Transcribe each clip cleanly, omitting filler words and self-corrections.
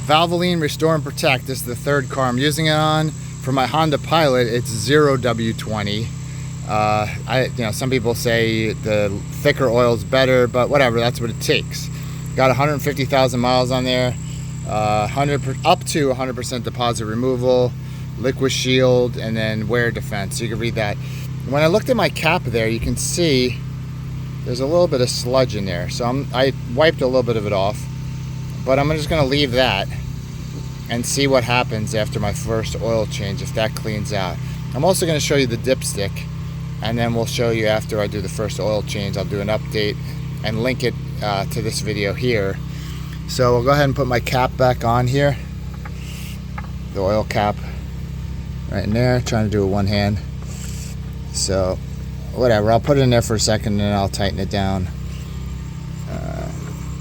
Valvoline Restore Protect. This is the third car I'm using it on. For my Honda Pilot, it's 0W20. Some people say the thicker oil is better, but whatever, that's what it takes. Got 150,000 miles on there, up to 100% deposit removal, liquid shield, and then wear defense. So you can read that. When I looked at my cap there, you can see there's a little bit of sludge in there. So I wiped a little bit of it off, but I'm just gonna leave that and see what happens after my first oil change, if that cleans out. I'm also gonna show you the dipstick, and then we'll show you after I do the first oil change. I'll do an update and link it to this video here. So we'll go ahead and put my cap back on here. The oil cap right in there, trying to do it one hand. So whatever, I'll put it in there for a second and then I'll tighten it down.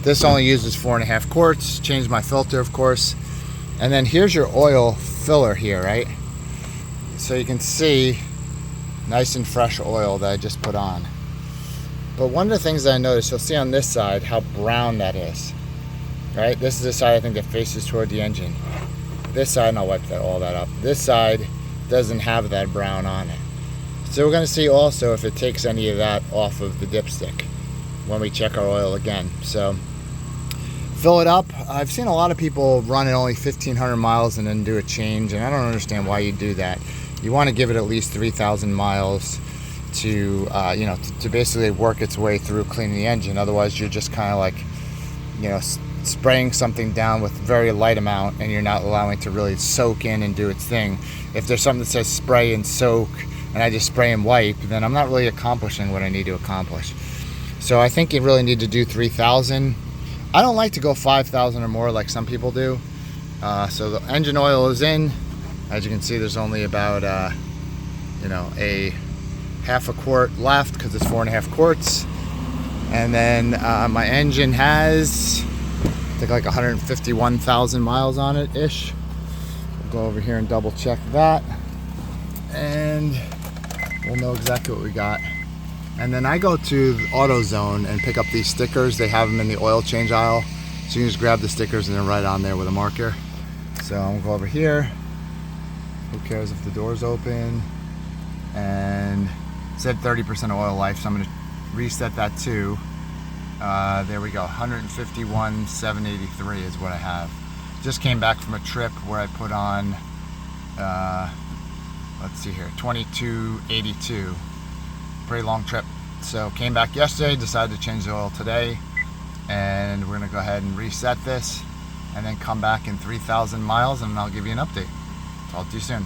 This only uses 4.5 quarts. Change my filter, of course. And then here's your oil filler here, right? So you can see nice and fresh oil that I just put on. But one of the things that I noticed, you'll see on this side how brown that is, right? This is the side I think that faces toward the engine. This side, and I'll wipe all that up. This side doesn't have that brown on it. So we're gonna see also if it takes any of that off of the dipstick when we check our oil again. So fill it up. I've seen a lot of people run it only 1,500 miles and then do a change, and I don't understand why you do that. You want to give it at least 3,000 miles to to basically work its way through cleaning the engine. Otherwise you're just kind of like spraying something down with very light amount, and you're not allowing it to really soak in and do its thing. If there's something that says spray and soak and I just spray and wipe, then I'm not really accomplishing what I need to accomplish. So I think you really need to do 3,000. I don't like to go 5,000 or more like some people do. So the engine oil is in. As you can see, there's only about a half a quart left because it's 4.5 quarts. And then my engine has, I think, like 151,000 miles on it ish. We'll go over here and double check that, and we'll know exactly what we got. And then I go to AutoZone and pick up these stickers. They have them in the oil change aisle, so you can just grab the stickers and then write on there with a marker. So I'm gonna go over here. Who cares if the door's open? And it said 30% oil life, so I'm gonna reset that too. There we go, 151,783 is what I have. Just came back from a trip where I put on, let's see here, 2282. Pretty long trip. So came back yesterday, decided to change the oil today, and we're gonna go ahead and reset this and then come back in 3,000 miles and I'll give you an update. Talk to you soon.